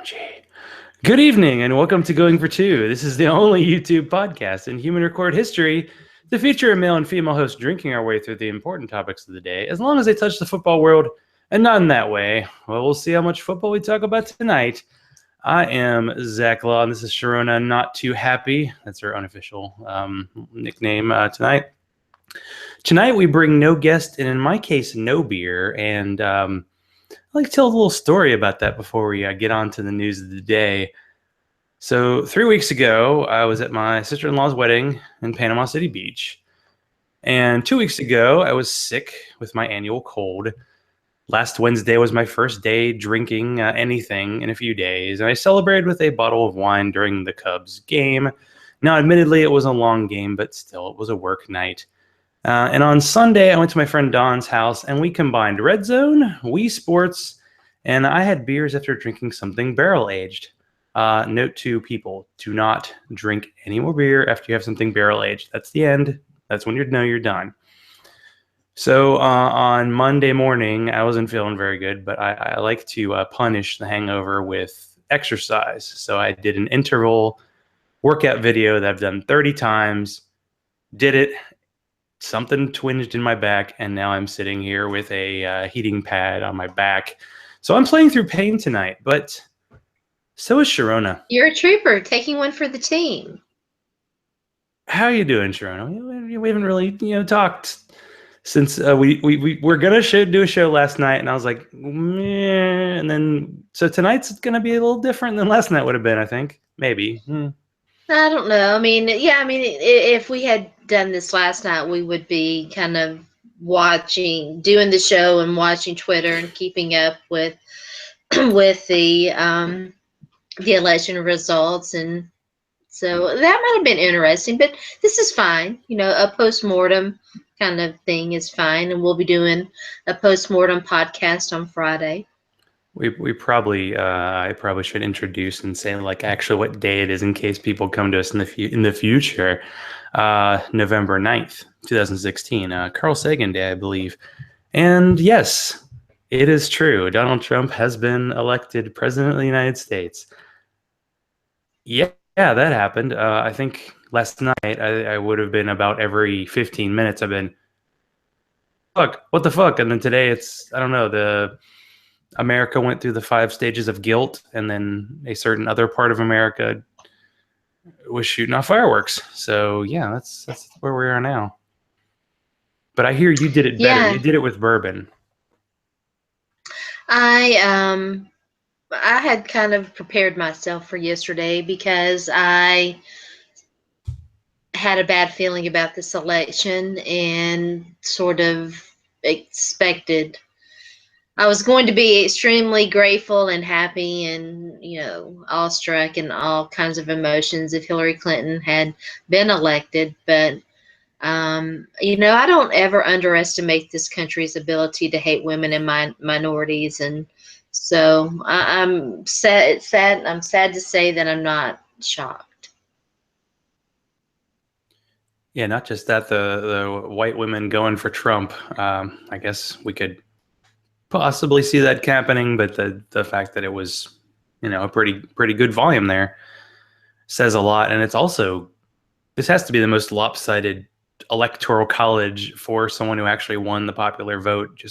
OMG. Good evening and welcome to Going for Two. This is the only YouTube podcast in human record history to feature a male and female host drinking our way through the important topics of the day, as long as they touch the football world, and not in that way. Well, we'll see how much football we talk about tonight. I am Zach Law, and this is Sharona, Not Too Happy. That's her unofficial nickname tonight. Tonight we bring no guest, and in my case, no beer, and I'd like to tell a little story about that before we get on to the news of the day. So 3 weeks ago, I was at my sister-in-law's wedding in Panama City Beach. And 2 weeks ago, I was sick with my annual cold. Last Wednesday was my first day drinking anything in a few days. And I celebrated with a bottle of wine during the Cubs game. Now, admittedly, it was a long game, but still, it was a work night. And on Sunday, I went to my friend Don's house, and we combined Red Zone, Wii Sports, and I had beers after drinking something barrel-aged. Note to people, do not drink any more beer after you have something barrel-aged. That's the end. That's when you know you're done. So on Monday morning, I wasn't feeling very good, but I like to punish the hangover with exercise. So I did an interval workout video that I've done 30 times, did it. Something twinged in my back, and now I'm sitting here with a heating pad on my back. So I'm playing through pain tonight, but so is Sharona. You're a trooper, taking one for the team. How are you doing, Sharona? We haven't really, talked since we were gonna do a show last night, and I was like, meh. And then so tonight's gonna be a little different than last night would have been, I think, maybe. I don't know. If we had done this last night, we would be kind of doing the show and watching Twitter and keeping up with with the election results, and so that might have been interesting. But this is fine. A post-mortem kind of thing is fine, and we'll be doing a post-mortem podcast on Friday. We probably I probably should introduce and say actually what day it is in case people come to us in the future. November 9th, 2016, Carl Sagan Day, I believe. And yes, it is true. Donald Trump has been elected president of the United States. Yeah, that happened. I think last night I would have been about every 15 minutes. I've been, fuck, what the fuck? And then today it's, I don't know, America went through the 5 stages of guilt, and then a certain other part of America was shooting off fireworks. So yeah, that's where we are now. But I hear you did it better. Yeah. You did it with bourbon. I had kind of prepared myself for yesterday because I had a bad feeling about this election and sort of expected. I was going to be extremely grateful and happy and, awestruck and all kinds of emotions if Hillary Clinton had been elected. But, I don't ever underestimate this country's ability to hate women and minorities. And so I'm sad. I'm sad to say that I'm not shocked. Yeah, not just that, the white women going for Trump. I guess we could possibly see that happening, but the fact that it was, a pretty good volume there says a lot. And it's also, this has to be the most lopsided electoral college for someone who actually won the popular vote.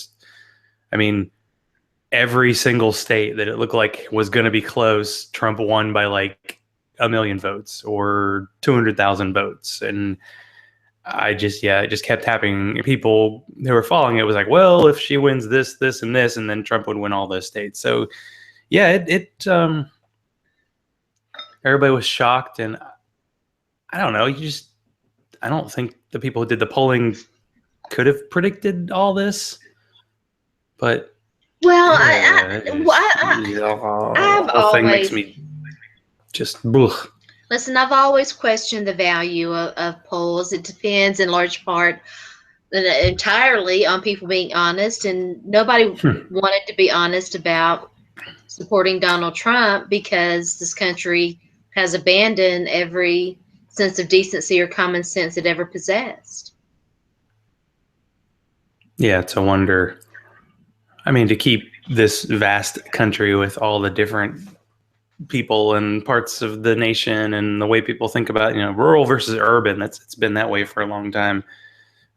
Every single state that it looked like was going to be close, Trump won by like 1 million votes or 200,000 votes. And it just kept happening. People who were following it was like, well, if she wins this, this, and this, and then Trump would win all those states. So yeah, everybody was shocked. And I don't know, I don't think the people who did the polling could have predicted all this, but well, the whole thing makes me just ugh. Listen, I've always questioned the value of polls. It depends in large part entirely on people being honest, and nobody wanted to be honest about supporting Donald Trump because this country has abandoned every sense of decency or common sense it ever possessed. Yeah, it's a wonder. To keep this vast country with all the different people and parts of the nation and the way people think about, rural versus urban. It's been that way for a long time.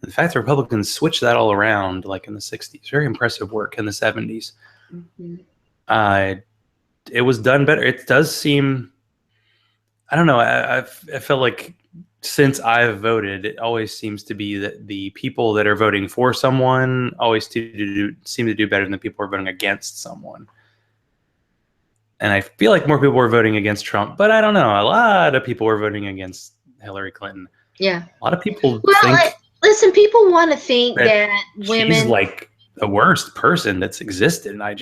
The fact that Republicans switched that all around, like in the 60s, very impressive work in the 70s. Mm-hmm. It was done better. It does seem, I don't know, I feel like since I've voted, it always seems to be that the people that are voting for someone always seem to do better than the people who are voting against someone. And I feel like more people were voting against Trump, but I don't know. A lot of people were voting against Hillary Clinton. Yeah. A lot of people Well, think listen, people want to think that that she's women. like the worst person that's existed. And I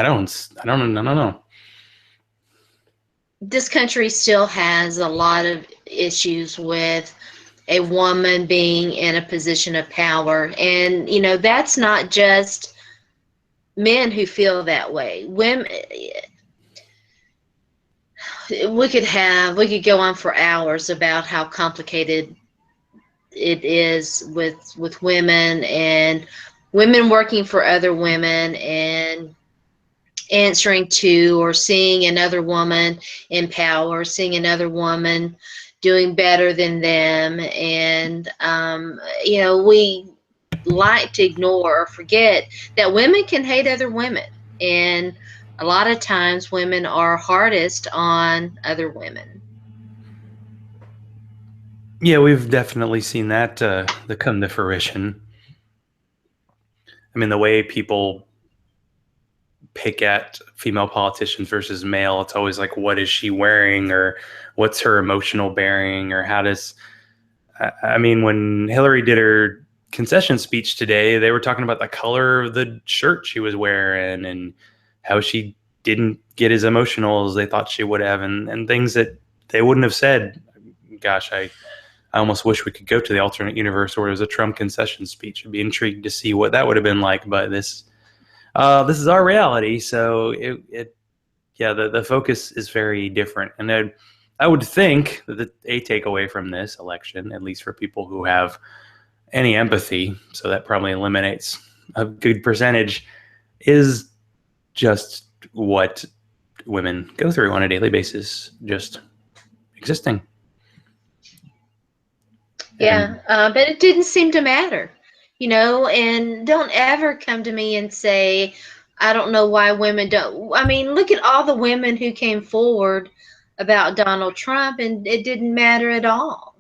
don't know. This country still has a lot of issues with a woman being in a position of power. And, that's not just men who feel that way. Women, we could go on for hours about how complicated it is with women and women working for other women and answering to or seeing another woman in power, seeing another woman doing better than them. And, we like to ignore or forget that women can hate other women. And a lot of times women are hardest on other women. Yeah, we've definitely seen that come to fruition. I mean, the way people pick at female politicians versus male, it's always like, what is she wearing, or what's her emotional bearing, or how does. I mean, when Hillary did her concession speech today, they were talking about the color of the shirt she was wearing and how she didn't get as emotional as they thought she would have, and things that they wouldn't have said. Gosh, I almost wish we could go to the alternate universe where it was a Trump concession speech. I'd be intrigued to see what that would have been like. But this is our reality, so the focus is very different. And I would think that a takeaway from this election, at least for people who have any empathy, so that probably eliminates a good percentage, is just what women go through on a daily basis, just existing. Yeah, but it didn't seem to matter, and don't ever come to me and say, I don't know why women don't. I mean, look at all the women who came forward about Donald Trump, and it didn't matter at all.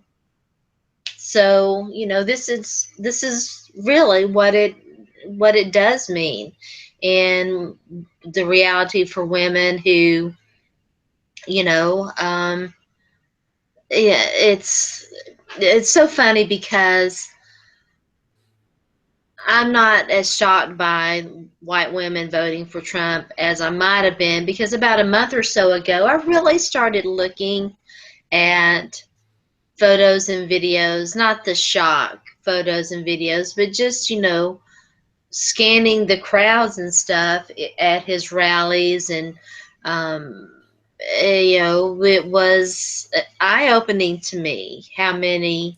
So, this is really what it does mean, and the reality for women who, yeah, it's so funny because I'm not as shocked by white women voting for Trump as I might have been, because about a month or so ago, I really started looking at photos and videos, not the shock photos and videos, but just, scanning the crowds and stuff at his rallies. And, it was eye-opening to me how many,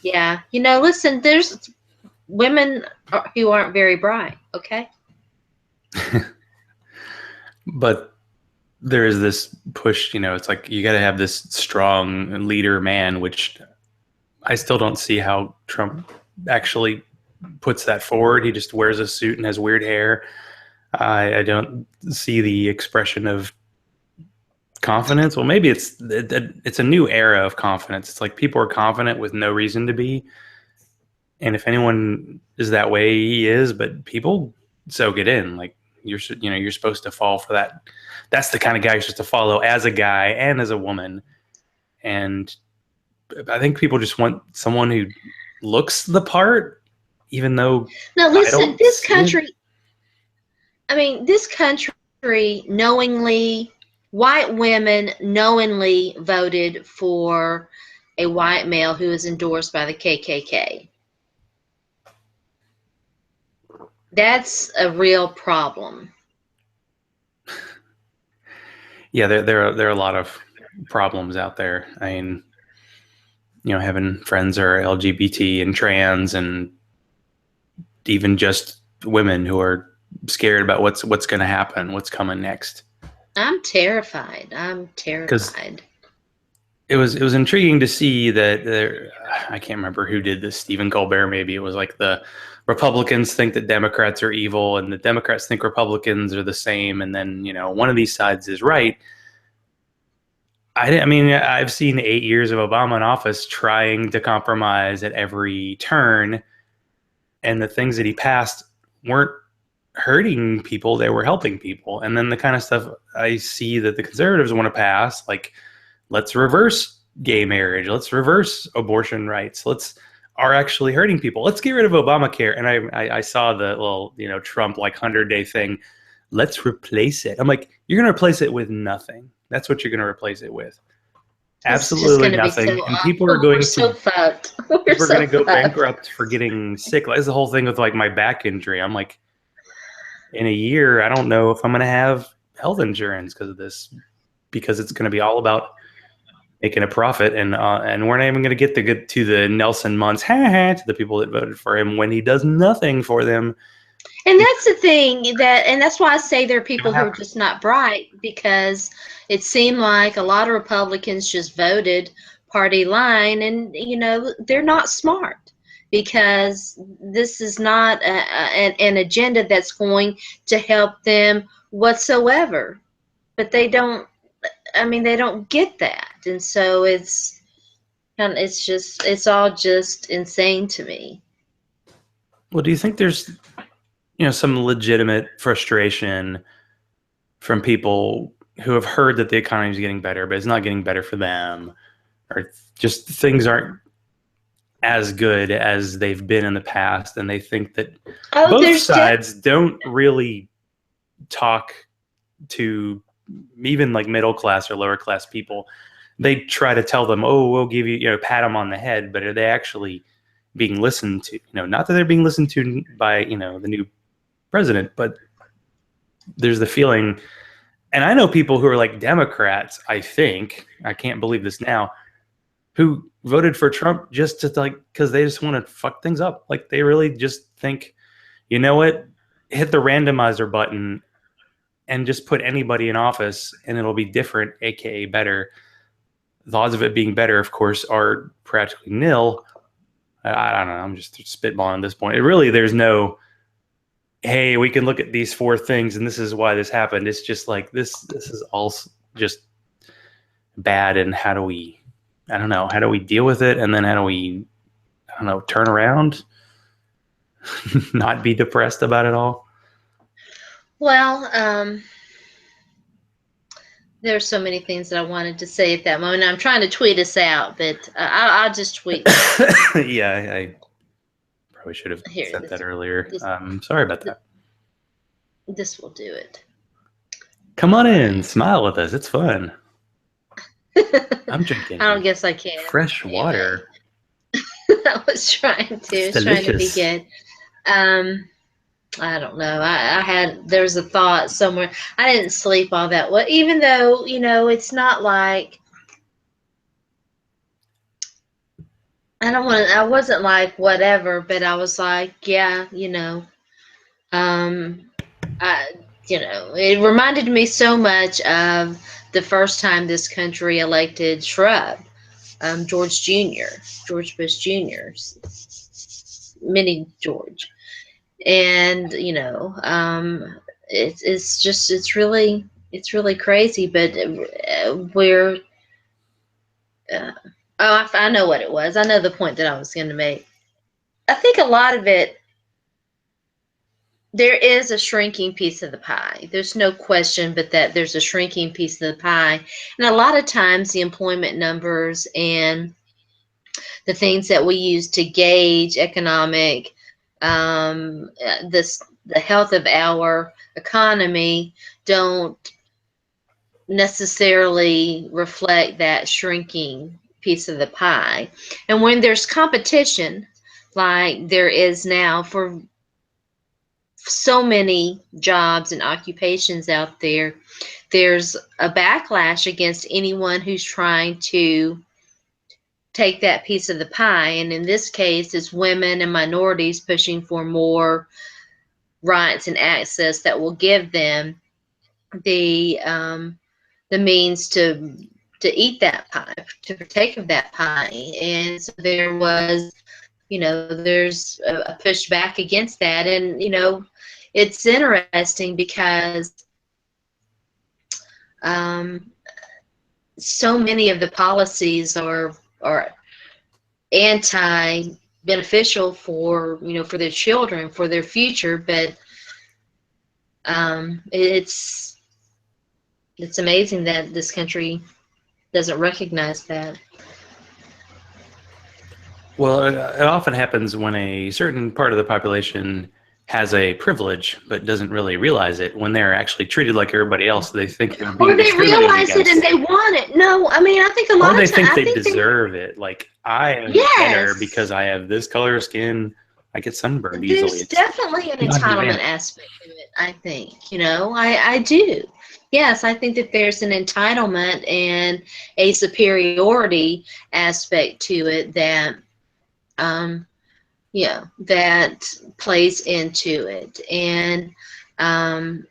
yeah, listen, there's women who aren't very bright, okay? But there is this push, it's like you got to have this strong leader man, which I still don't see how Trump actually puts that forward. He just wears a suit and has weird hair. I don't see the expression of confidence. Well, maybe it's a new era of confidence. It's like people are confident with no reason to be. And if anyone is that way, he is, but people soak it in. Like you're supposed to fall for that. That's the kind of guy you're supposed to follow as a guy and as a woman. And I think people just want someone who looks the part, even though Now, I listen, don't this see it. country, I mean, this country knowingly, white women knowingly voted for a white male who is endorsed by the KKK. That's a real problem. Yeah, there are a lot of problems out there. I mean, having friends who are LGBT and trans, and even just women who are scared about what's going to happen, what's coming next. I'm terrified. I'm because terrified. it was intriguing to see that there, I can't remember who did this, Stephen Colbert maybe. It was like the Republicans think that Democrats are evil and the Democrats think Republicans are the same, and then one of these sides is right. I mean, I've seen 8 years of Obama in office trying to compromise at every turn, and the things that he passed weren't hurting people, they were helping people. And then the kind of stuff I see that the conservatives want to pass, like let's reverse gay marriage, let's reverse abortion rights, are actually hurting people. Let's get rid of Obamacare. And I saw the little, Trump like 100-day thing. Let's replace it. I'm like, you're going to replace it with nothing. That's what you're going to replace it with. It's just Absolutely going to be so nothing. And people are awful. We're going so to fucked. We're people are going so to go fucked. bankrupt for getting sick. That's the whole thing with like my back injury. I'm like, in a year, I don't know if I'm going to have health insurance because of this, because it's going to be all about making a profit, and we're not even going to get to the Nelson Muntz to the people that voted for him when he does nothing for them. And that's the thing and that's why I say there are people who are just not bright, because it seemed like a lot of Republicans just voted party line, and they're not smart, because this is not an agenda that's going to help them whatsoever. But they don't. I mean, they don't get that, and so it's all just insane to me. Well, do you think there's some legitimate frustration from people who have heard that the economy is getting better, but it's not getting better for them, or just things aren't as good as they've been in the past, and they think that both sides don't really talk to even like middle class or lower class people? They try to tell them, oh, we'll give you, pat them on the head, but are they actually being listened to? Not that they're being listened to by, the new president, but there's the feeling, and I know people who are like Democrats, I can't believe this now, who voted for Trump just to because they just want to fuck things up. Like they really just think, you know what, hit the randomizer button and just put anybody in office and it'll be different, aka better. The odds of it being better, of course, are practically nil. I don't know. I'm just spitballing at this point. There's no, hey, we can look at these 4 things and this is why this happened. It's just like this is all just bad. And how do we deal with it? And then how do we, turn around, not be depressed about it all? Well, there's so many things that I wanted to say at that moment. I'm trying to tweet us out, but I'll just tweet. Yeah, I probably should have said that earlier. Sorry about that. This will do it. Come on in, smile with us. It's fun. I'm drinking. I don't guess I can. Fresh water. I was trying to be good. I don't know. There was a thought somewhere. I didn't sleep all that well, even though, it's not like I wasn't like whatever, but I was like, yeah, it reminded me so much of the first time this country elected Shrub, George Bush Jr., mini George. And it's really crazy, but we're I know what it was. I know the point that I was going to make. I think a lot of it, there is a shrinking piece of the pie. There's no question but that there's a shrinking piece of the pie, and a lot of times the employment numbers and the things that we use to gauge economic the health of our economy don't necessarily reflect that shrinking piece of the pie. And when there's competition, like there is now for so many jobs and occupations out there, there's a backlash against anyone who's trying to take that piece of the pie. And in this case, it's women and minorities pushing for more rights and access that will give them the um, the means to eat that pie, to partake of that pie, and so there was, there's a pushback against that, and it's interesting because um, so many of the policies are anti beneficial for for their children, for their future, but it's amazing that this country doesn't recognize that. Well, it often happens when a certain part of the population has a privilege but doesn't really realize it. When they're actually treated like everybody else, they think they're Or being they discriminated realize it and against. they want it. No, I mean, I think a Or lot of they times, think I they think they, deserve it. Like, I am better yes, because I have this color of skin. I get sunburned easily. there's It's definitely an not an entitlement advantage. aspect to it, I think. I do. Yes, I think that there's an entitlement and a superiority aspect to it that, um, that plays into it. And um,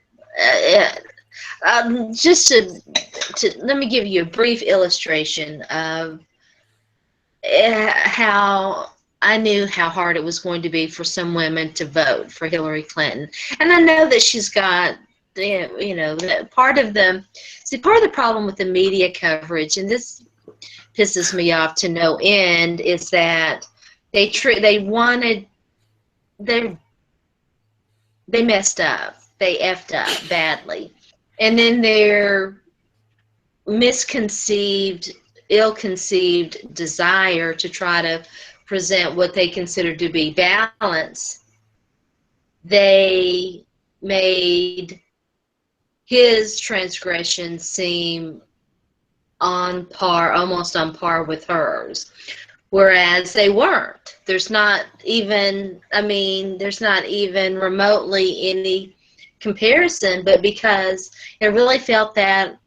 uh, just to let me give you a brief illustration of how I knew how hard it was going to be for some women to vote for Hillary Clinton. And I know that she's got, that part of the problem with the media coverage, and this pisses me off to no end, is that they wanted, they they messed up, they effed up badly, and then their misconceived, ill-conceived desire to try to present what they considered to be balance, they made his transgression seem on par, almost on par with hers, whereas they weren't. There's not even remotely any comparison, but because it really felt that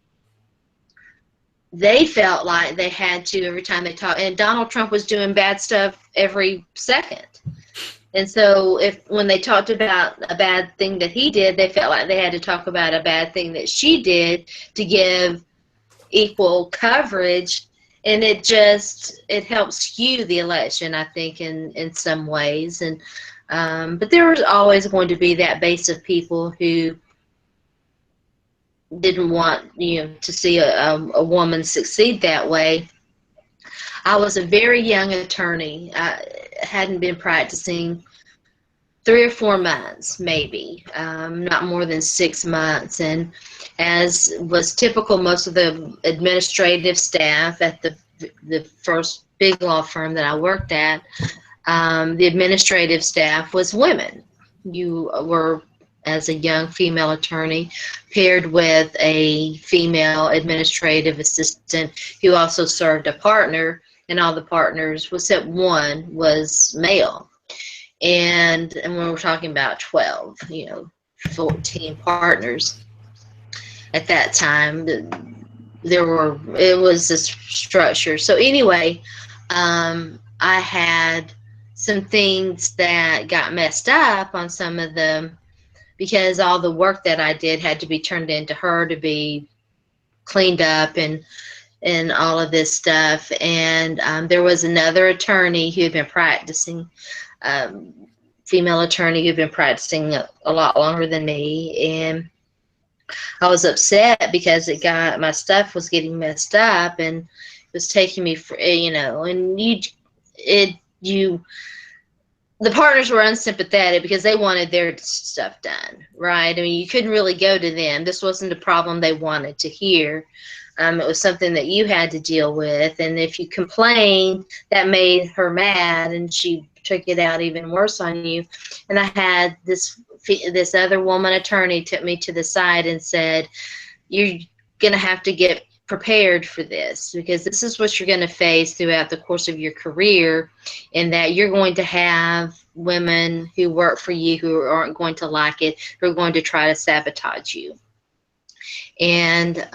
they felt like they had to every time they talked, and Donald Trump was doing bad stuff every second. And so if when they talked about a bad thing that he did, they felt like they had to talk about a bad thing that she did to give equal coverage. And it helps skew the election, I think, in some ways. And but there was always going to be that base of people who didn't want to see a woman succeed that way. I was a very young attorney. I hadn't been practicing 3 or 4 months, maybe, not more than 6 months. And as was typical, most of the administrative staff at the first big law firm that I worked at, the administrative staff was women. You were, as a young female attorney, paired with a female administrative assistant who also served a partner, and all the partners, except one, was male. And when we're talking about 12, 14 partners at that time, it was this structure. So anyway, I had some things that got messed up on some of them because all the work that I did had to be turned into her to be cleaned up and all of this stuff. And there was another attorney who had been practicing, um, female attorney who'd been practicing a lot longer than me, and I was upset because my stuff was getting messed up, and it was taking me for, and you the partners were unsympathetic because they wanted their stuff done, right? I mean, you couldn't really go to them. This wasn't a problem they wanted to hear. It was something that you had to deal with, and if you complained, that made her mad, and she took it out even worse on you. And I had this other woman attorney took me to the side and said, "You're gonna have to get prepared for this because this is what you're going to face throughout the course of your career, and that you're going to have women who work for you who aren't going to like it, who are going to try to sabotage you." And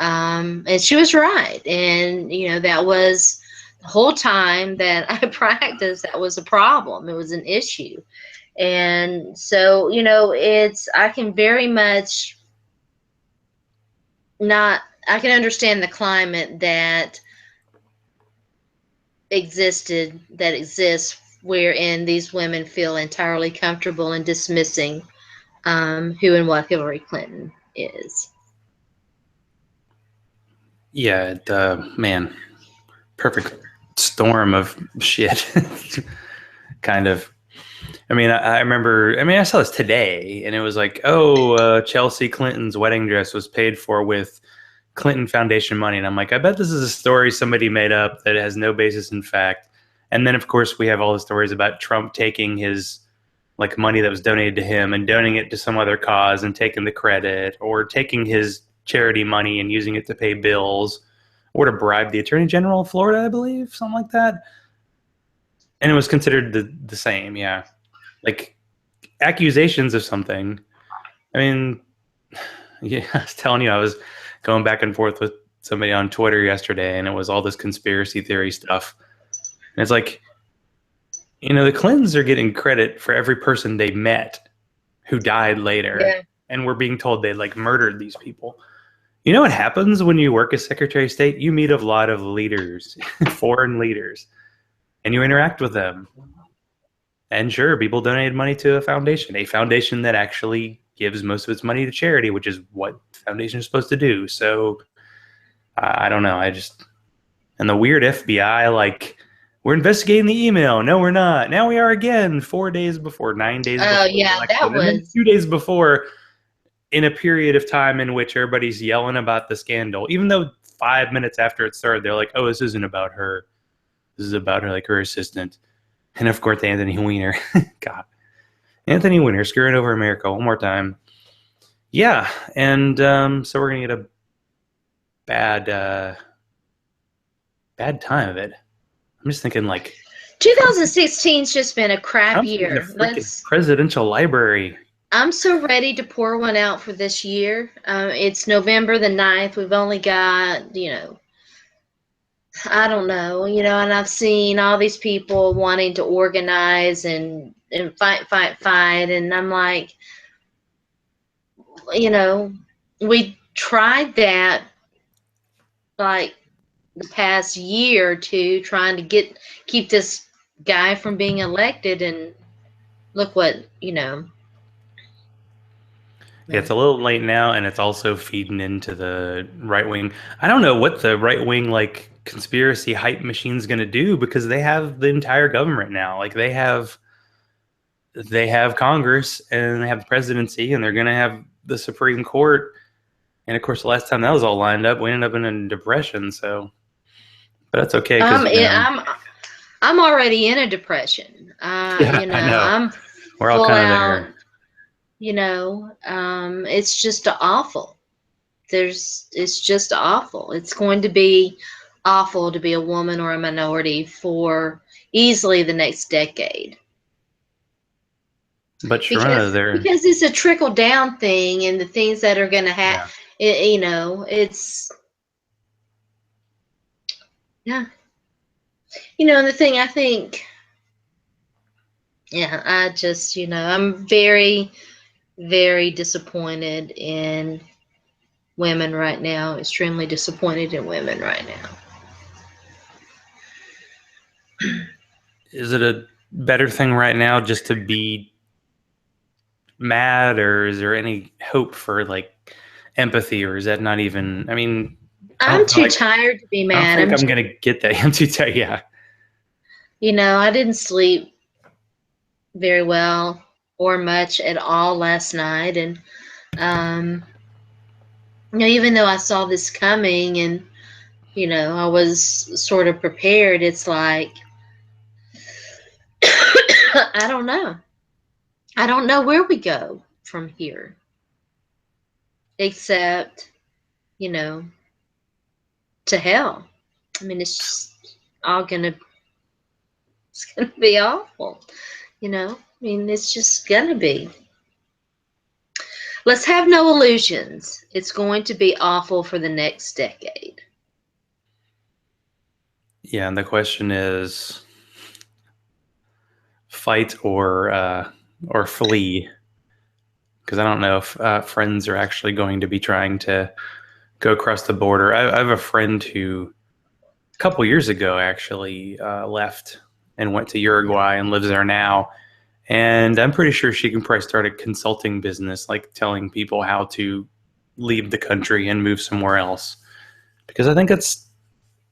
she was right. And that was the whole time that I practiced. That was a problem. It was an issue. And so I can very much not, I can understand the climate that exists, wherein these women feel entirely comfortable in dismissing who and what Hillary Clinton is. Yeah, man, perfect storm of shit. Kind of. I mean, I remember. I mean, I saw this today, and it was like, oh, Chelsea Clinton's wedding dress was paid for with Clinton Foundation money, and I'm like, I bet this is a story somebody made up that has no basis in fact. And then, of course, we have all the stories about Trump taking his like money that was donated to him and donating it to some other cause and taking the credit, or taking his charity money and using it to pay bills, or to bribe the Attorney General of Florida, I believe, something like that. And it was considered the same, yeah. Like accusations of something. I mean, yeah, I was telling you, I was going back and forth with somebody on Twitter yesterday, and it was all this conspiracy theory stuff. And it's like, the Clintons are getting credit for every person they met who died later, Yeah. and we're being told they like murdered these people. You know what happens when you work as Secretary of State? You meet a lot of leaders, foreign leaders, and you interact with them. And sure, people donated money to a foundation that actually gives most of its money to charity, which is what foundation is supposed to do. So I don't know. And the weird FBI, like, we're investigating the email. No, we're not. Now we are again, 4 days before, 9 days Oh, before the yeah, that election. And then was. 2 days before, in a period of time in which everybody's yelling about the scandal, even though 5 minutes after it started, they're like, oh, this isn't about her. This is about her, like her assistant. And of course, Anthony Weiner. God. Anthony Weiner screwing over America one more time. Yeah. And so we're going to get a bad time of it. I'm just thinking, like, 2016's just been a crap Trump's getting a year. freaking presidential library. I'm so ready to pour one out for this year. It's November the 9th. We've only got, I don't know, and I've seen all these people wanting to organize and fight, fight, fight. And I'm like, we tried that like the past year or two, trying to keep this guy from being elected. And look what, Yeah, it's a little late now, and it's also feeding into the right wing. I don't know what the right wing like conspiracy hype machine's going to do, because they have the entire government now. Like they have Congress, and they have the presidency, and they're going to have the Supreme Court. And of course, the last time that was all lined up, we ended up in a depression. So, but that's okay, because I'm already in a depression. yeah, I know I'm we're all full kind of out. there. It's just awful. It's just awful. It's going to be awful to be a woman or a minority for easily the next decade. But Sharona, Because it's a trickle down thing, and the things that are going to happen, yeah. it's, yeah. And the thing I think, yeah, I just, I'm very, very disappointed in women right now, extremely disappointed in women right now. Is it a better thing right now just to be mad, or is there any hope for like empathy, or is that not even? I mean, I'm too tired to be I don't mad. think I'm gonna get that. I'm too tired. Yeah. I didn't sleep very well or much at all last night. And, even though I saw this coming and, I was sort of prepared, it's like, I don't know. I don't know where we go from here, except, to hell. I mean, it's just all it's gonna be awful. I mean, it's just gonna be. Let's have no illusions. It's going to be awful for the next decade. Yeah, and the question is, fight or flee, because I don't know if friends are actually going to be trying to go across the border. I have a friend who a couple years ago actually left and went to Uruguay and lives there now. And I'm pretty sure she can probably start a consulting business, like telling people how to leave the country and move somewhere else. Because I think it's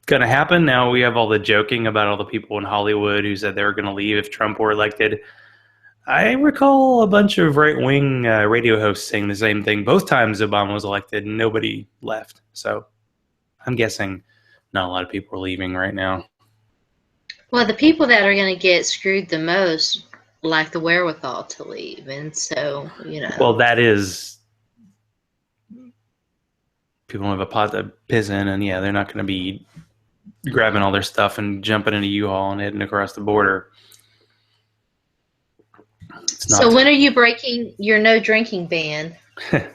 going to happen. Now we have all the joking about all the people in Hollywood who said they were going to leave if Trump were elected. I recall a bunch of right wing radio hosts saying the same thing. Both times Obama was elected, nobody left. So I'm guessing not a lot of people are leaving right now. Well, the people that are going to get screwed the most lack the wherewithal to leave. And so, Well, that is, people don't have a pot to piss in, and yeah, they're not going to be grabbing all their stuff and jumping in a U-Haul and heading across the border. So when are you breaking your no drinking ban? I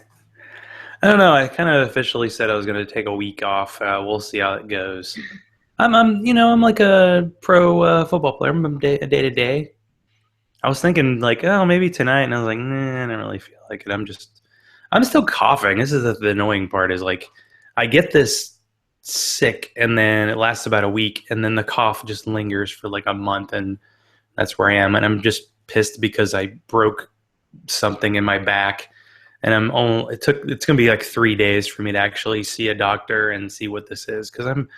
don't know. I kind of officially said I was going to take a week off. We'll see how it goes. I'm like a pro football player. I'm day to day. I was thinking like, oh, maybe tonight, and I was like, nah, I don't really feel like it. I'm still coughing. This is the annoying part. Is like, I get this sick, and then it lasts about a week, and then the cough just lingers for like a month, and that's where I am. And I'm just pissed because I broke something in my back, and it's gonna be like 3 days for me to actually see a doctor and see what this is, because I'm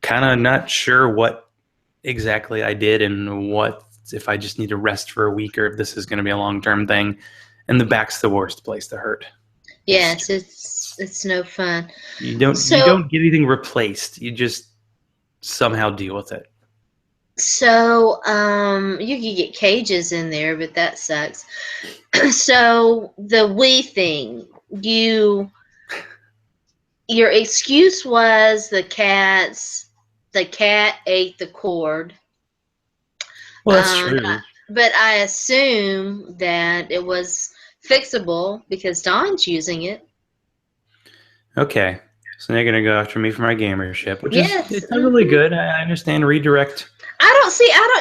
kind of not sure what exactly I did and what if I just need to rest for a week or if this is going to be a long-term thing. And the back's the worst place to hurt. Yes, it's no fun. You don't get anything replaced. You just somehow deal with it. So you can get cages in there, but that sucks. So the Wii thing, your excuse was the cat ate the cord. Well, that's true. But I assume that it was fixable because Don's using it. Okay. So they're going to go after me for my gamership, which yes. is really good. I understand redirect.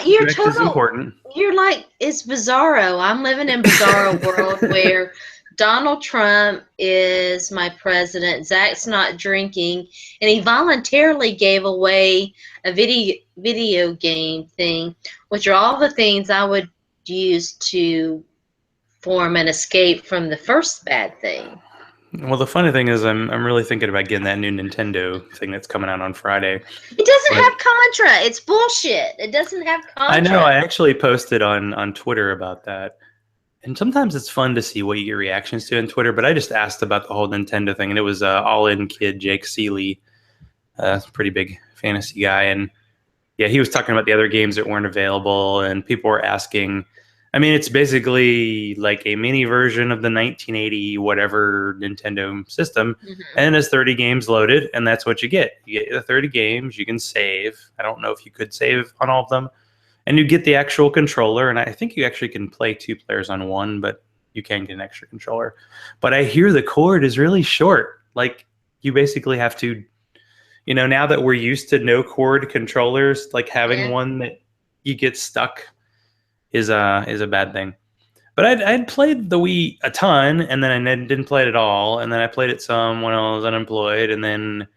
You're total. Is important. You're like, it's bizarro. I'm living in bizarro world where Donald Trump is my president. Zach's not drinking, and he voluntarily gave away a video game thing, which are all the things I would use to form an escape from the first bad thing. Well, the funny thing is, I'm really thinking about getting that new Nintendo thing that's coming out on Friday. It doesn't have Contra. It's bullshit. It doesn't have Contra. I know. I actually posted on Twitter about that. And sometimes it's fun to see what you get reactions to on Twitter, but I just asked about the whole Nintendo thing, and it was all-in kid Jake Seeley, a pretty big fantasy guy, and yeah, he was talking about the other games that weren't available, and people were asking. I mean, it's basically like a mini version of the 1980 whatever Nintendo system, and there's 30 games loaded, and that's what you get. You get the 30 games, you can save. I don't know if you could save on all of them. And you get the actual controller, and I think you actually can play 2 players on one, but you can get an extra controller. But I hear the cord is really short. Like, you basically have to, now that we're used to no cord controllers, like having one that you get stuck is a bad thing. But I'd played the Wii a ton, and then I didn't play it at all, and then I played it some when I was unemployed, and then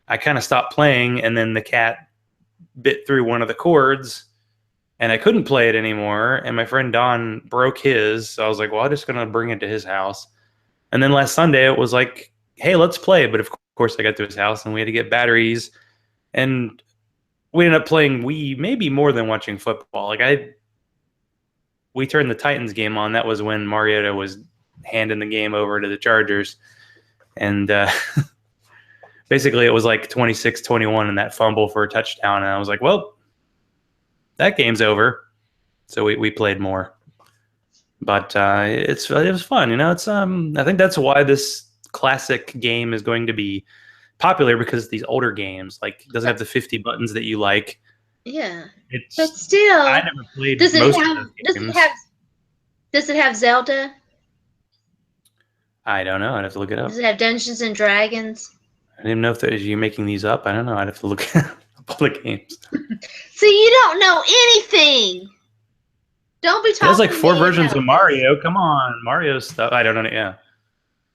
I kind of stopped playing, and then the cat bit through one of the cords, and I couldn't play it anymore, and my friend Don broke his, so I was like, well, I'm just going to bring it to his house. And then last Sunday, it was like, hey, let's play, but of course I got to his house, and we had to get batteries, and we ended up playing Wii maybe more than watching football. We turned the Titans game on. That was when Mariota was handing the game over to the Chargers, and basically it was like 26-21 and that fumble for a touchdown, and I was like, well, that game's over. So we played more, but it was fun. It's I think that's why this classic game is going to be popular, because these older games like doesn't have the 50 buttons that you like. Yeah, but still, I never played most of those games. Does it have Zelda? I don't know. I'd have to look it up. Does it have Dungeons and Dragons? I didn't know if you're making these up. I don't know. I'd have to look up all the games. See, you don't know anything. Don't be talking. There's like 4 versions of Mario. Come on, Mario stuff. I don't know. Yeah,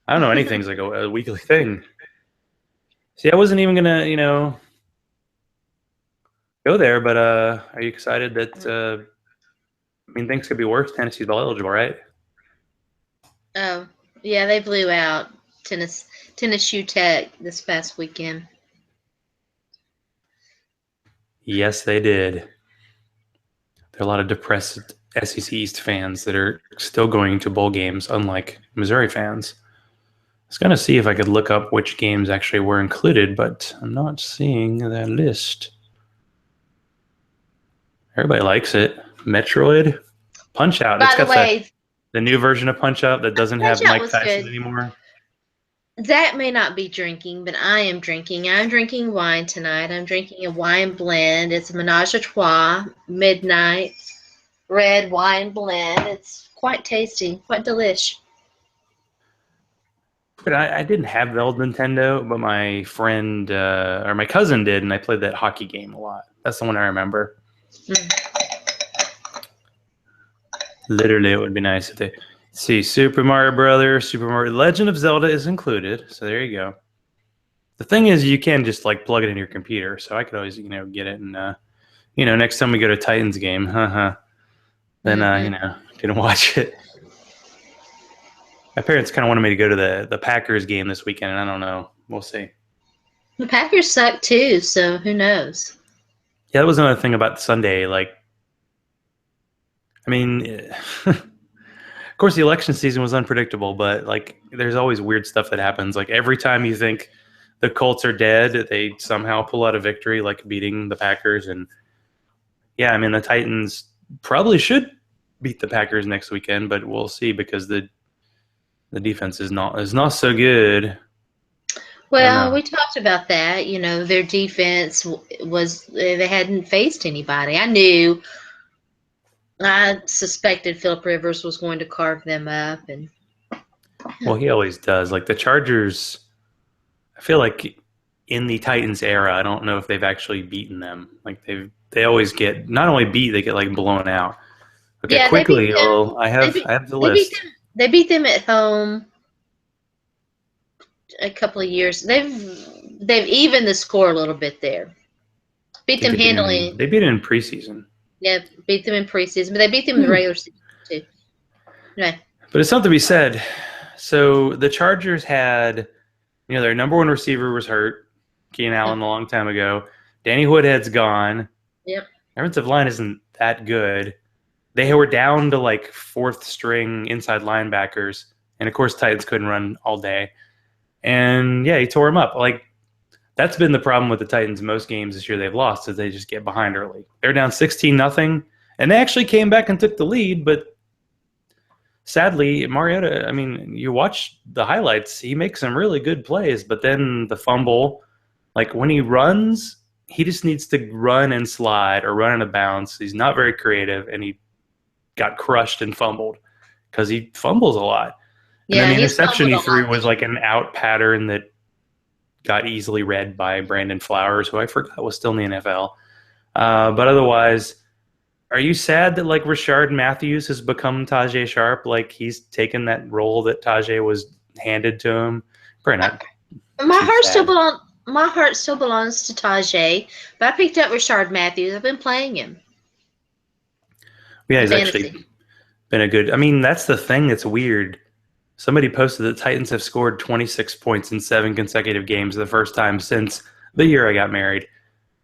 I don't know anything's like a weekly thing. See, I wasn't even gonna, go there, but are you excited that I mean things could be worse? Tennessee's ball eligible, right? Oh, yeah, they blew out Tennessee Tech this past weekend. Yes, they did. There are a lot of depressed SEC East fans that are still going to bowl games, unlike Missouri fans. I was gonna see if I could look up which games actually were included, but I'm not seeing that list. Everybody likes it. Metroid, Punch Out. It's By the got way, the new version of Punch Out that doesn't Punch have Out Mike was Tyson good. anymore. That may not be drinking, but I am drinking. I'm drinking wine tonight. I'm drinking a wine blend. It's a Menage a Trois Midnight Red Wine Blend. It's quite tasty, quite delish. But I didn't have the old Nintendo, but my friend or my cousin did, and I played that hockey game a lot. That's the one I remember. Mm. Literally, it would be nice if they see Super Mario Brothers, Super Mario Legend of Zelda is included. So there you go. The thing is, you can just like plug it in your computer, so I could always get it and next time we go to Titans game, then Mm-hmm. can watch it. My parents kind of wanted me to go to the Packers game this weekend, and I don't know. We'll see. The Packers suck too, so who knows? Yeah, that was another thing about Sunday. Like, I mean, of course, the election season was unpredictable, but like, there's always weird stuff that happens. Like every time you think the Colts are dead, they somehow pull out a victory, like beating the Packers. And yeah, I mean, the Titans probably should beat the Packers next weekend, but we'll see because the defense is not so good. I don't Well, know. we talked about that. Their defense was they hadn't faced anybody. I suspected Philip Rivers was going to carve them up, and Well, he always does. Like the Chargers, I feel like in the Titans era, I don't know if they've actually beaten them. Like they always get not only beat, they get like blown out. Okay, yeah, they beat quickly. them. Well, I They have beat I have the they beat list. them. They beat them at home a couple of years. They've evened the score a little bit there. I Beat think them they beat him in handily. they beat him in preseason. Yeah, beat them in preseason, but they beat them in the Hmm. regular season too. Right. But it's something to be said. So the Chargers had, their number one receiver was hurt, Keenan Allen, a long time ago. Danny Woodhead's gone. Yep. Their offensive line isn't that good. They were down to like fourth string inside linebackers, and of course Titans couldn't run all day. And yeah, he tore him up. Like that's been the problem with the Titans. Most games this year they've lost is they just get behind early. They're down 16-0, and they actually came back and took the lead. But sadly, Mariota. I mean, you watch the highlights; he makes some really good plays, but then the fumble. Like when he runs, he just needs to run and slide or run in a bounce. He's not very creative, and he got crushed and fumbled because he fumbles a lot. And then Yeah, the he's interception fumbled a he lot threw was this like an out pattern that got easily read by Brandon Flowers, who I forgot was still in the NFL. But otherwise, are you sad that like Rashard Matthews has become Tajay Sharp? Like he's taken that role that Tajay was handed to him? Probably year. not My too heart still sad. belong. My heart still belongs to Tajay, but I picked up Richard Matthews. I've been playing him Yeah, in he's actually fantasy. been a good. I mean, that's the thing that's weird. Somebody posted that Titans have scored 26 points in 7 consecutive games the first time since the year I got married.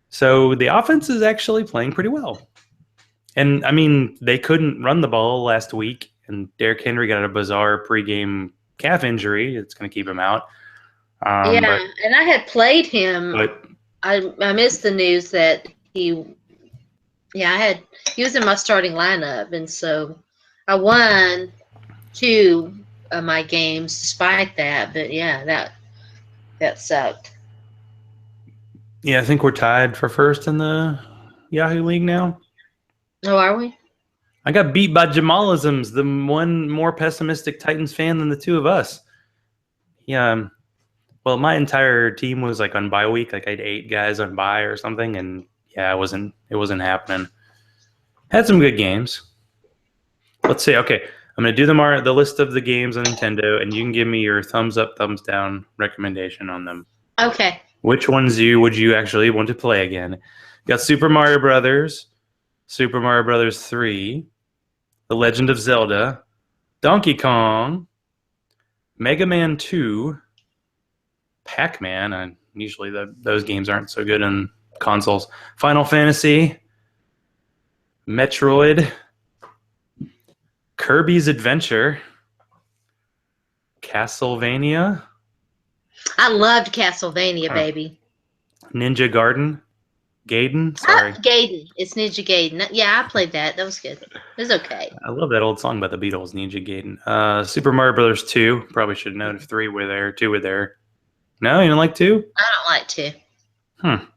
So the offense is actually playing pretty well. And I mean, they couldn't run the ball last week, and Derrick Henry got a bizarre pregame calf injury. It's going to keep him out. Um, Yeah, but and I had played him. but I missed the news that he was in my starting lineup, and so I won two of my games despite that. But yeah, that sucked. yeah, I think we're tied for first in the Yahoo League now. Oh, are we? I got beat by Jamalisms, the one more pessimistic Titans fan than the two of us. Yeah. Well, my entire team was like on bye week. Like I had 8 guys on bye or something, and yeah, it wasn't happening. Had some good games. Let's see. Okay, I'm gonna do the list of the games on Nintendo, and you can give me your thumbs up, thumbs down recommendation on them. Okay. Which ones would you actually want to play again? Got Super Mario Brothers, Super Mario Brothers 3, The Legend of Zelda, Donkey Kong, Mega Man 2, Pac-Man, and usually those games aren't so good on consoles. Final Fantasy, Metroid, Kirby's Adventure, Castlevania, I loved Castlevania, baby. Ninja Gaiden. Sorry, Gaiden. It's Ninja Gaiden. Yeah, I played that. That was good. It was okay. I love that old song about the Beatles, Ninja Gaiden. Super Mario Brothers 2. Probably should have known if 3 were there, 2 were there. No, you don't like 2? I don't like to.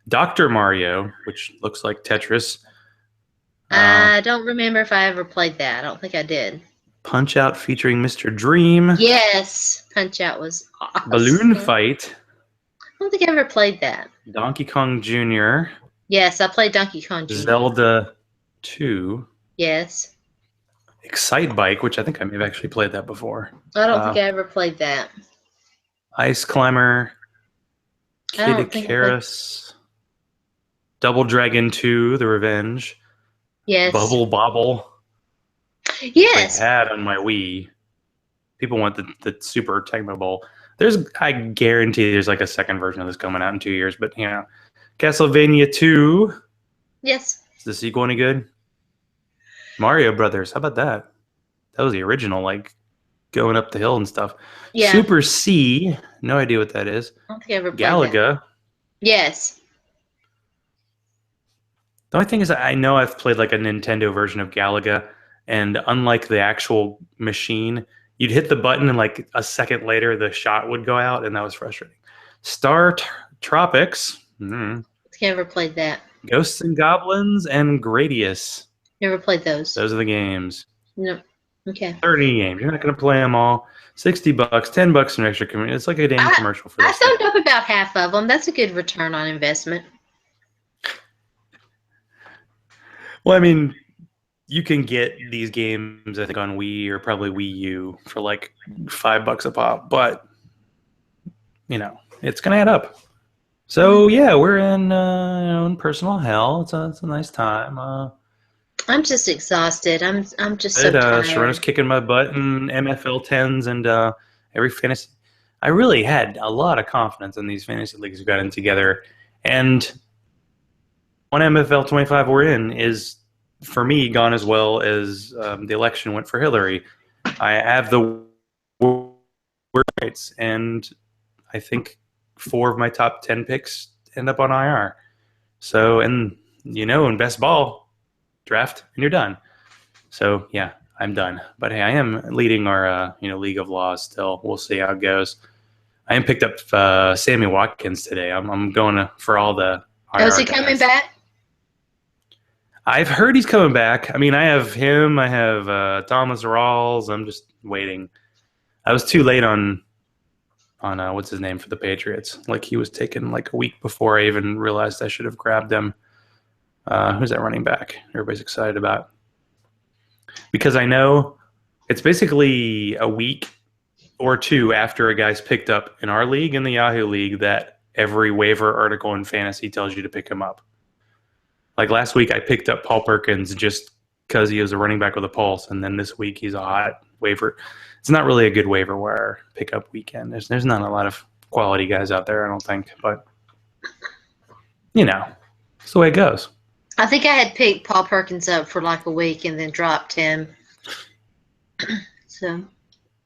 Dr. Mario, which looks like Tetris. I don't remember if I ever played that. I don't think I did. Punch Out featuring Mr. Dream. Yes, Punch Out was awesome. Balloon Fight. I don't think I ever played that. Donkey Kong Jr. Yes, I played Donkey Kong Jr. Zelda 2. Yes. Excite Bike, which I think I may have actually played that before. I don't think I ever played that. Ice Climber. I don't Kid think Icarus. Double Dragon 2, The Revenge. Yes. Bubble Bobble. Yes. I had on my Wii. People want the Super Tecmo Bowl. I guarantee there's like a second version of this coming out in 2 years, but you know. Castlevania 2. Yes. Is the sequel any good? Mario Brothers. How about that? That was the original, like going up the hill and stuff. Yeah. Super C. No idea what that is. I don't think I ever played Galaga. that. Yes. The only thing is I know I've played like a Nintendo version of Galaga, and unlike the actual machine, you'd hit the button and like a second later the shot would go out, and that was frustrating. Tropics. I think I ever played that. Ghosts and Goblins and Gradius. Never played those. Those are the games. No. Okay. 30 games. You're not going to play them all. $60, $10 an extra community. It's like a damn commercial for I this. thumbed up about half of them. That's a good return on investment. Well, I mean, you can get these games, I think, on Wii or probably Wii U for like $5 a pop, but you know, it's gonna add up. So yeah, we're in personal hell. It's a nice time. I'm just exhausted. I'm just so tired. Sharona's kicking my butt in MFL 10s and every fantasy. I really had a lot of confidence in these fantasy leagues we got in together, and one MFL 25 we're in is, for me, gone as well as the election went for Hillary. I have the word rights, and I think 4 of my top 10 picks end up on IR. So, and in best ball, draft, and you're done. So, yeah, I'm done. But hey, I am leading our League of Laws still. We'll see how it goes. I am picked up Sammy Watkins today. I'm going for all the IR is he coming back? I've heard he's coming back. I mean, I have him. I have Thomas Rawls. I'm just waiting. I was too late on what's his name for the Patriots. Like, he was taken like a week before I even realized I should have grabbed him. Who's that running back? Everybody's excited about. Because I know it's basically a week or two after a guy's picked up in our league, in the Yahoo League, that every waiver article in fantasy tells you to pick him up. Like last week, I picked up Paul Perkins just because he was a running back with a pulse, and then this week he's a hot waiver. It's not really a good waiver wire pickup weekend. There's not a lot of quality guys out there, I don't think, but it's the way it goes. I think I had picked Paul Perkins up for like a week and then dropped him. So.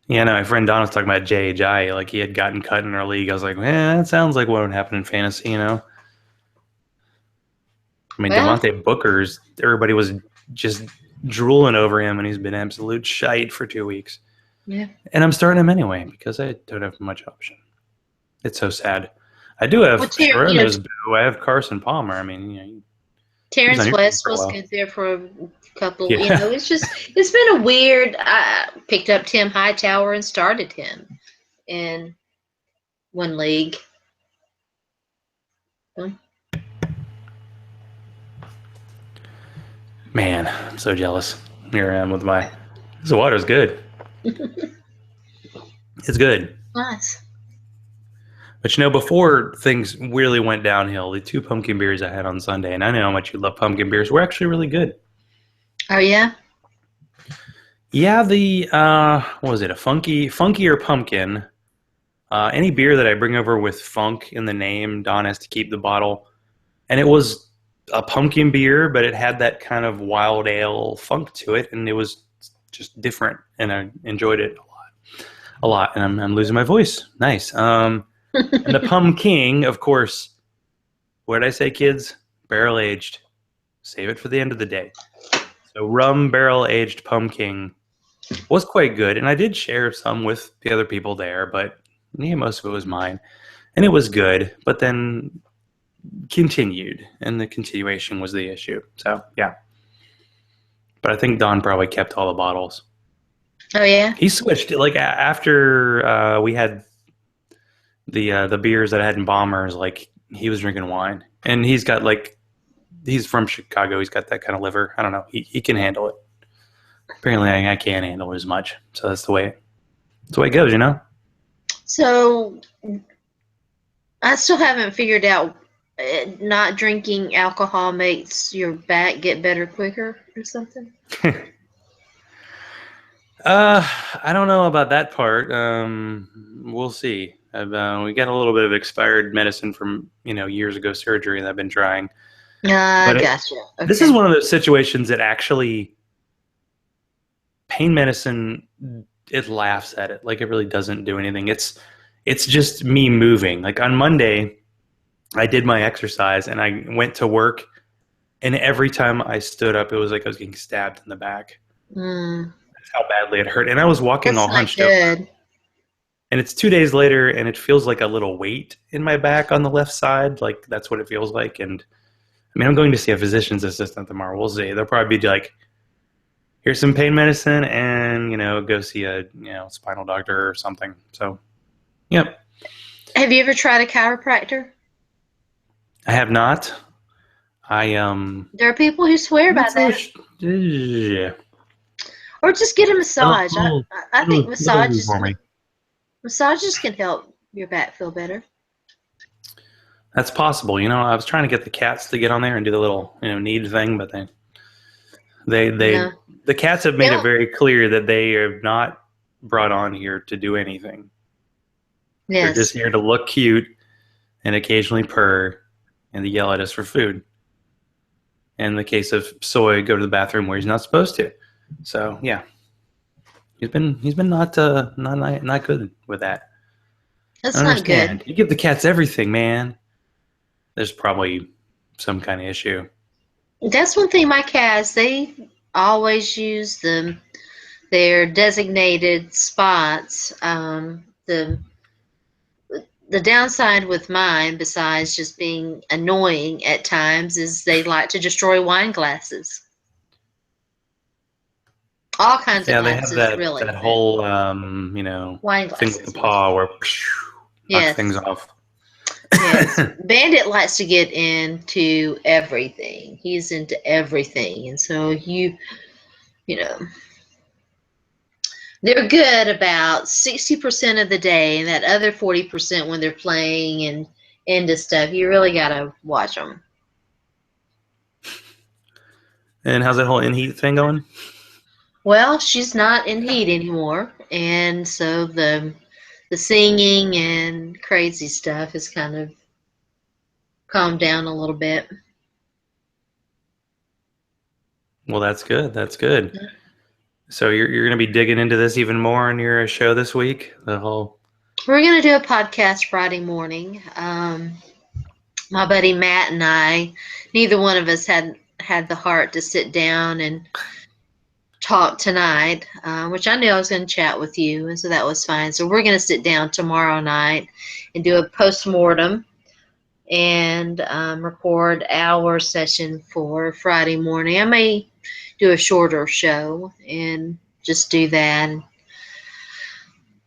Yeah, no, my friend Don was talking about J.J. Like, he had gotten cut in our league. I was like, that sounds like what would happen in fantasy, I mean, Devontae Booker's, everybody was just drooling over him, and he's been absolute shite for 2 weeks. Yeah. And I'm starting him anyway because I don't have much option. It's so sad. I do have Sharona's boo. I have Carson Palmer. I mean, Terrence West was good there for a couple. Yeah. It's been a weird. I picked up Tim Hightower and started him in one league. Man, I'm so jealous. Here I am with this water's good. It's good. Nice. But before things really went downhill, the 2 pumpkin beers I had on Sunday, and I know how much you love pumpkin beers, were actually really good. Oh yeah. Yeah, the what was it? A funkier pumpkin. Any beer that I bring over with funk in the name, Don has to keep the bottle. And it was a pumpkin beer, but it had that kind of wild ale funk to it, and it was just different, and I enjoyed it a lot. And I'm losing my voice. Nice. And the pumpkin, of course. What did I say, kids? Barrel aged. Save it for the end of the day. So rum barrel aged pumpkin was quite good, and I did share some with the other people there, but yeah, most of it was mine, and it was good. But then continued, and the continuation was the issue. So yeah, but I think Don probably kept all the bottles. Oh yeah. He switched like after we had the beers that I had in Bombers. Like he was drinking wine, and he's got like he's from Chicago. He's got that kind of liver. I don't know. He can handle it. Apparently, I can't handle it as much. So that's the way it goes, you know. So I still haven't figured out not drinking alcohol makes your back get better quicker or something. I don't know about that part. We'll see. We got a little bit of expired medicine from years ago surgery that I've been trying. But Gotcha. Okay. This is one of those situations that actually pain medicine, it laughs at it. Like it really doesn't do anything. It's just me moving. Like on Monday, I did my exercise and I went to work, and every time I stood up, it was like I was getting stabbed in the back. That's how badly it hurt. And I was walking That's all not hunched over. good. And it's 2 days later, and it feels like a little weight in my back on the left side. Like that's what it feels like. And I mean, I'm going to see a physician's assistant tomorrow. We'll see. They'll probably be like, "Here's some pain medicine, and go see a spinal doctor or something." So, yep. Have you ever tried a chiropractor? I have not. There are people who swear by that. Yeah. Or just get a massage. I think Little for me. massages can help your back feel better. That's possible. I was trying to get the cats to get on there and do the little knead thing, but No. the cats have made it very clear that they are not brought on here to do anything. They're just Yes. here to look cute and occasionally purr and to yell at us for food. In the case of Soy, go to the bathroom where he's not supposed to. So yeah, he's been not good with that. That's I not understand. good. You give the cats everything, man. There's probably some kind of issue. That's one thing my cats, they always use their designated spots. The downside with mine, besides just being annoying at times, is they like to destroy wine glasses. All kinds of Yeah, they have glasses, that really. whole Wine thing with the glasses, yes. paw where knocks things Yes. off. Yes. Bandit likes to get into everything. He's into everything. And so you know, they're good about 60% of the day, and that other 40% when they're playing and into stuff, you really got to watch them. And how's that whole in heat thing going? Well, she's not in heat anymore, and so the singing and crazy stuff has kind of calmed down a little bit. Well, that's good. That's good. So you're going to be digging into this even more in your show this week. The whole. We're going to do a podcast Friday morning. My buddy Matt and I, neither one of us had the heart to sit down and talk tonight, which I knew I was going to chat with you, and so that was fine. So we're going to sit down tomorrow night and do a post-mortem and record our session for Friday morning. I may do a shorter show and just do that.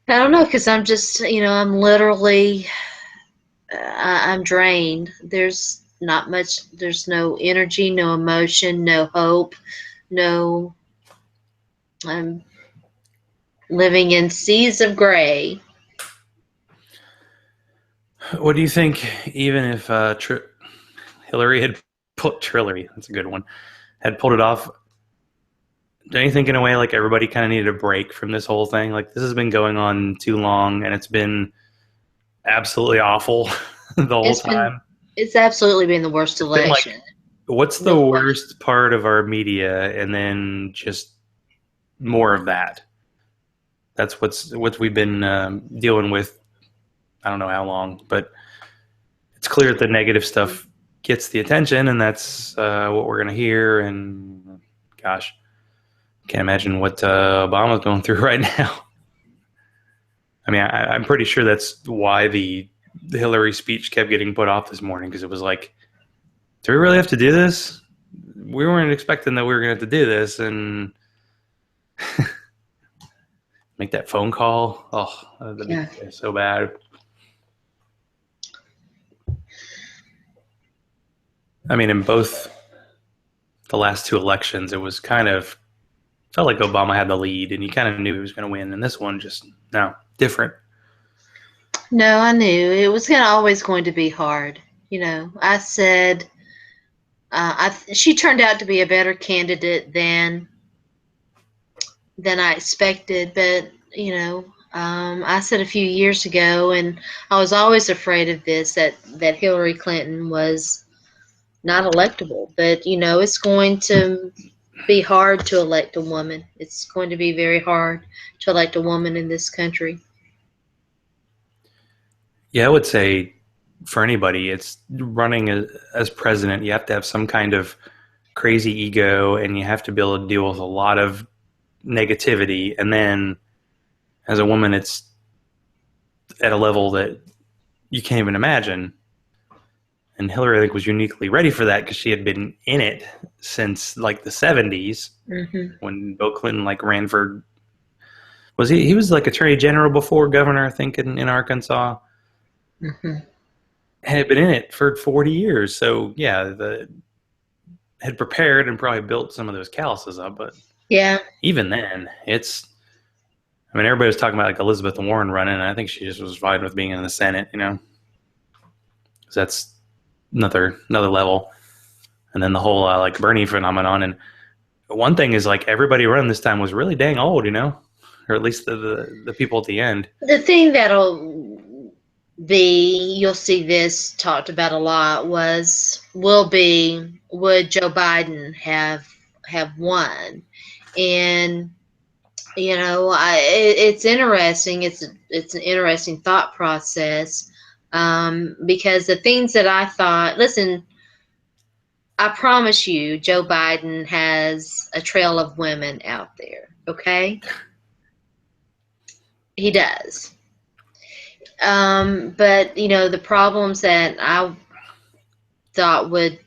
I don't know, because I'm just, I'm literally, I'm drained. There's not much, there's no energy, no emotion, no hope, no, I'm living in seas of gray. What do you think? Even if Hillary had pulled Trillery, that's a good one, had pulled it off. Don't you think, in a way, like everybody kind of needed a break from this whole thing? Like this has been going on too long, and it's been absolutely awful the whole It's been time. it's absolutely been the worst It's been like, election. what's the No question. worst part of our media, and then just more of that. That's what we've been dealing with. I don't know how long, but it's clear that the negative stuff gets the attention, and that's what we're gonna hear. And gosh, can't imagine what Obama's going through right now. I mean, I'm pretty sure that's why the Hillary speech kept getting put off this morning, because it was like, do we really have to do this? We weren't expecting that we were going to have to do this, and make that phone call. Oh, that'd be Yeah. so bad. I mean, in both the last two elections, it was kind of felt like Obama had the lead, and you kind of knew he was going to win. And this one, just no, different. No, I knew it was always going to be hard. I said she turned out to be a better candidate than I expected, but I said a few years ago, and I was always afraid of this, that Hillary Clinton was not electable. But it's going to be hard to elect a woman. It's going to be very hard to elect a woman in this country. Yeah, I would say for anybody, it's running as president. You have to have some kind of crazy ego, and you have to be able to deal with a lot of negativity. And then as a woman, it's at a level that you can't even imagine. And Hillary, I think, was uniquely ready for that because she had been in it since like the 70s, Hmm. when Bill Clinton like ran for, was he was like attorney general before governor, I think, in Arkansas, Hmm. and had been in it for 40 years. So yeah, had prepared and probably built some of those calluses up. But Yeah. even then, it's, I mean, everybody was talking about like Elizabeth Warren running, and I think she just was fine with being in the Senate, you know, because that's another level. And then the whole like Bernie phenomenon. And one thing is, like, everybody running this time was really dang old, you know, or at least the people at the end. The thing that'll be, you'll see this talked about a lot, will be, would Joe Biden have won? And it's interesting. It's an interesting thought process, because the things that I thought. Listen, I promise you, Joe Biden has a trail of women out there. Okay, he does. But the problems that I thought would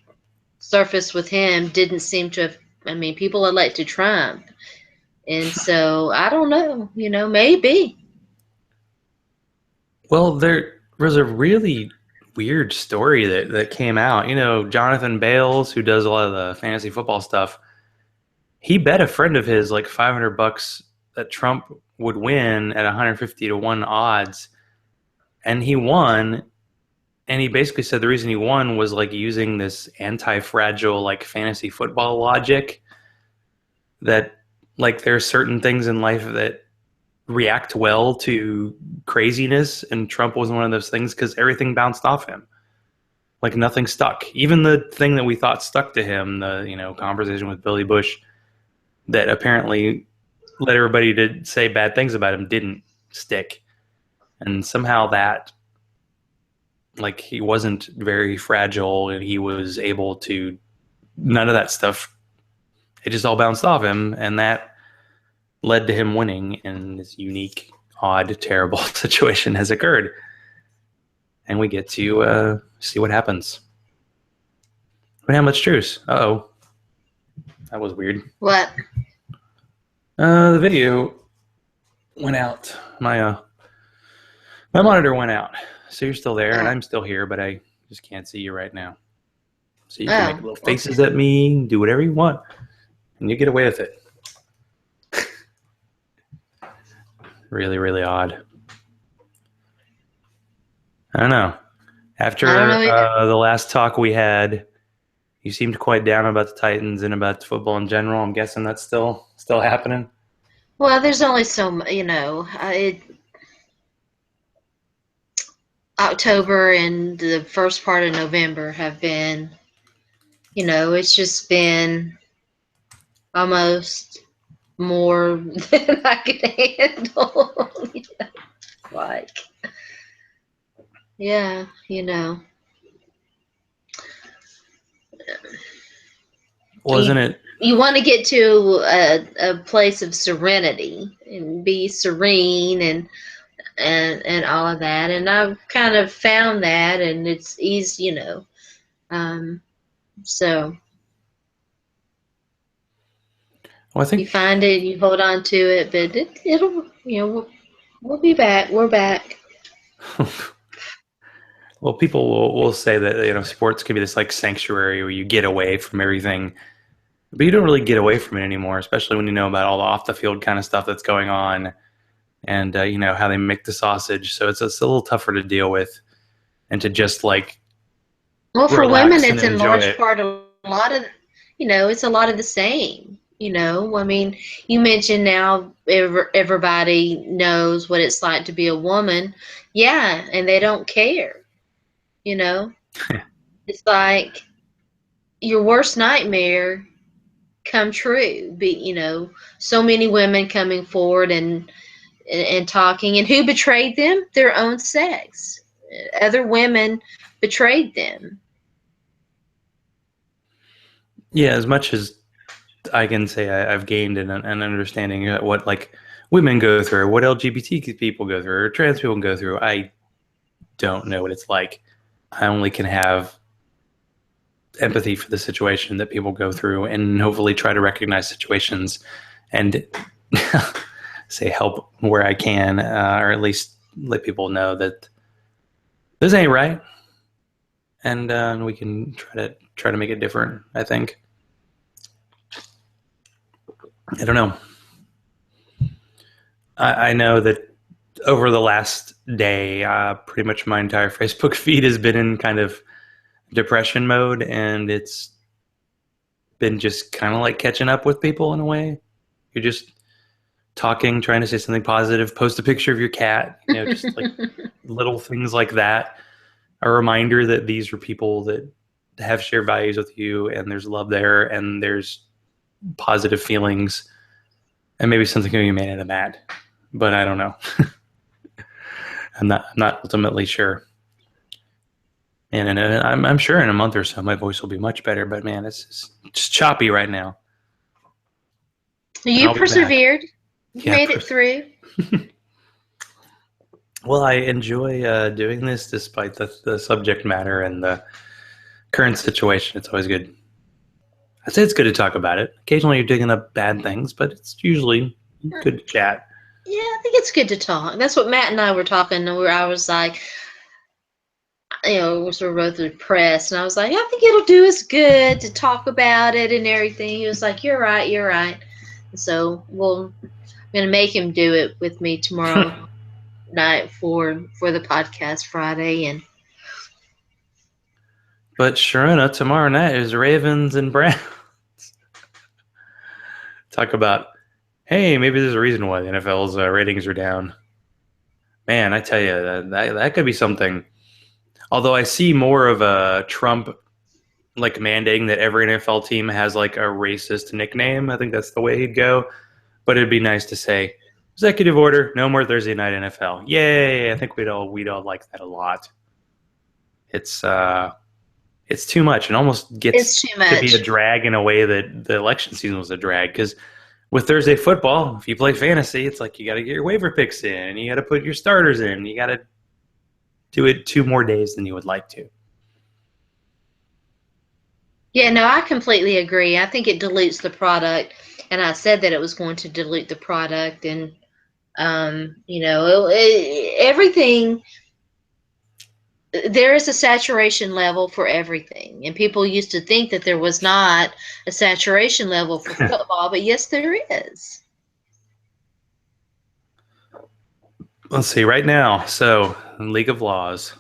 surface with him didn't seem to have. I mean, people elected Trump, and so I don't know. Maybe. Well, there was a really weird story that came out. You know, Jonathan Bales, who does a lot of the fantasy football stuff, he bet a friend of his like $500 that Trump would win at 150 to 1 odds, and he won. And he basically said the reason he won was like using this anti-fragile like fantasy football logic, that like there are certain things in life that react well to craziness, and Trump was one of those things because everything bounced off him. Like nothing stuck. Even the thing that we thought stuck to him, the conversation with Billy Bush that apparently led everybody to say bad things about him, didn't stick. And somehow that, like, he wasn't very fragile, and he was able to, none of that stuff, it just all bounced off him, and that led to him winning, and this unique, odd, terrible situation has occurred. And we get to see what happens. We have much truce. Uh-oh. That was weird. What? The video went out. My monitor went out. So you're still there, and Oh. I'm still here, but I just can't see you right now. So you can make Oh. little Okay. faces at me, do whatever you want, and you get away with it. Really, really odd. I don't know. I don't After know. the last talk we had, you seemed quite down about the Titans and about football in general. I'm guessing that's still happening. Well, there's only October and the first part of November have been, it's just been almost more than I could handle. Like, yeah, Wasn't you it? you want to get to a place of serenity and be serene and all of that, and I've kind of found that, and it's easy. Um, so Well, I you think. find it, you hold on to it, but it'll, we'll be back. We're back. Well, people will say that sports can be this like sanctuary where you get away from everything, but you don't really get away from it anymore, especially when you know about all the off the field kind of stuff that's going on, and how they make the sausage. So it's a little tougher to deal with, and to just like Well, for women, relax and it's in enjoy large it. part it's a lot of the same. I mean, you mentioned now everybody knows what it's like to be a woman. Yeah, and they don't care. You know, it's like your worst nightmare come true. So many women coming forward and talking, and who betrayed them? Their own sex. Other women betrayed them. Yeah, as much as I can say I've gained an understanding of what like women go through, what LGBT people go through, or trans people go through. I don't know what it's like. I only can have empathy for the situation that people go through, and hopefully try to recognize situations and say help where I can, or at least let people know that this ain't right, and we can try to make it different. I think. I don't know. I know that over the last day, pretty much my entire Facebook feed has been in kind of depression mode, and it's been just kind of like catching up with people in a way. You're just talking, trying to say something positive, post a picture of your cat, just like little things like that. A reminder that these are people that have shared values with you, and there's love there, and there's positive feelings, and maybe something can be made out of that. But I don't know. I'm not ultimately sure. And I'm sure in a month or so my voice will be much better. But man, it's choppy right now, and You I'll be back. persevered. You Yeah. made it through. Well, I enjoy doing this despite the subject matter and the current situation. It's always good. I'd say it's good to talk about it. Occasionally you're digging up bad things, but it's usually good to chat. Yeah, I think it's good to talk. That's what Matt and I were talking, where I was like, we're sort of both depressed, and I was like, I think it'll do us good to talk about it and everything. He was like, you're right, you're right. So I'm gonna make him do it with me tomorrow night for the podcast Friday, and But Sharona, tomorrow night is Ravens and Browns. Talk about, hey, maybe there's a reason why the NFL's ratings are down. Man, I tell you, that could be something. Although I see more of a Trump like mandating that every NFL team has like a racist nickname. I think that's the way he'd go. But it'd be nice to say, executive order, no more Thursday night NFL. Yay! I think we'd all like that a lot. It's it's too much, and almost gets it's too to be a much. drag in a way that the election season was a drag. Because with Thursday football, if you play fantasy, it's like you got to get your waiver picks in, you got to put your starters in, you got to do it 2 more days than you would like to. Yeah, no, I completely agree. I think it dilutes the product, and I said that it was going to dilute the product, and everything. There is a saturation level for everything, and people used to think that there was not a saturation level for football, but yes, there is. Let's see right now. So, League of Laws.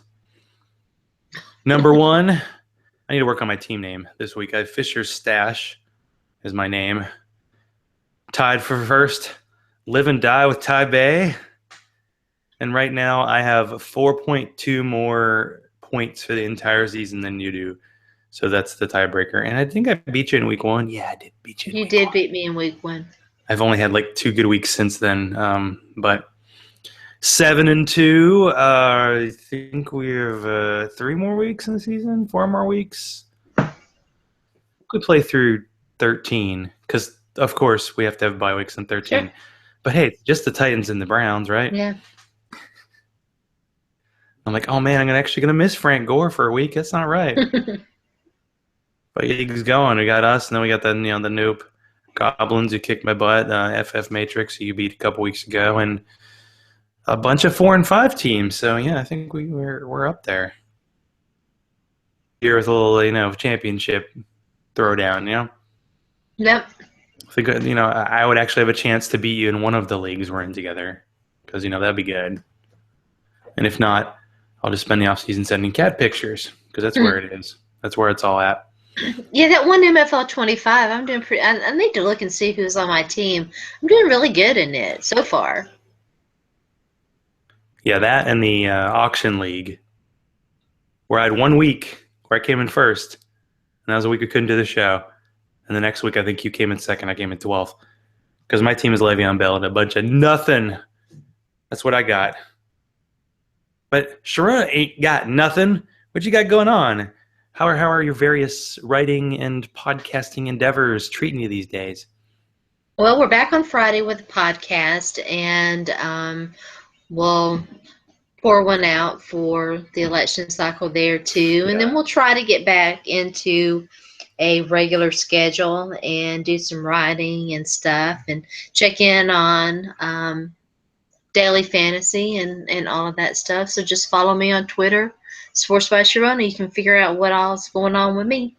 Number one, I need to work on my team name this week. I have Fisher's Stash is my name. Tied for first, Live and Die with Ty Bay. And right now I have 4.2 more points for the entire season than you do. So that's the tiebreaker. And I think I beat you in week 1. Yeah, I did beat you in You week did 1. beat me in week 1. I've only had like 2 good weeks since then. But 7-2. I think we have 3 more weeks in the season, 4 more weeks. We could play through 13 because, of course, we have to have bye weeks in 13. Sure. But hey, it's just the Titans and the Browns, right? Yeah. I'm like, oh man, I'm actually gonna miss Frank Gore for a week. That's not right. But he's going. We got us, and then we got the the noob Goblins who kicked my butt. FF Matrix who you beat a couple weeks ago, and a bunch of 4 and 5 teams. So yeah, I think we're up there. Here with a little championship throwdown. Yep. I think I would actually have a chance to beat you in one of the leagues we're in together because that'd be good. And if not, I'll just spend the off season sending cat pictures because that's where it is. That's where it's all at. Yeah, that one MFL 25, I'm doing pretty. I need to look and see who's on my team. I'm doing really good in it so far. Yeah, that and the auction league where I had 1 week where I came in first, and that was a week we couldn't do the show. And the next week, I think you came in second. I came in 12th because my team is Le'Veon Bell and a bunch of nothing. That's what I got. But Sharona ain't got nothing. What you got going on? How are your various writing and podcasting endeavors treating you these days? Well, we're back on Friday with the podcast, and we'll pour one out for the election cycle there too, and then we'll try to get back into a regular schedule and do some writing and stuff, and check in on daily fantasy and all of that stuff. So just follow me on Twitter, Sports by Sharona. You can figure out what all's going on with me.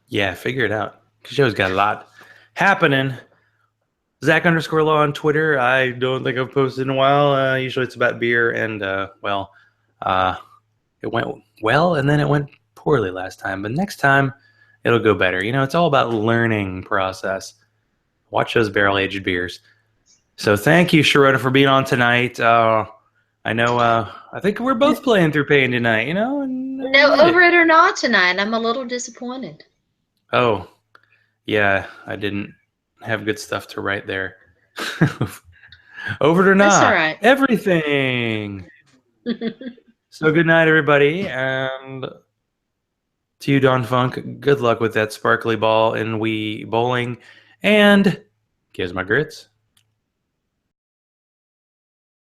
Yeah, figure it out. Show's got a lot happening. Zach_Law on Twitter. I don't think I've posted in a while. Usually it's about beer and it went well and then it went poorly last time. But next time it'll go better. It's all about learning process. Watch those barrel-aged beers. So thank you, Sharona, for being on tonight. I know. I think we're both playing through pain tonight. No, over it or not tonight. I'm a little disappointed. Oh, yeah. I didn't have good stuff to write there. Over it or not. That's all right. Everything. So good night, everybody, and to you, Don Funk. Good luck with that sparkly ball in Wii bowling, and here's my grits.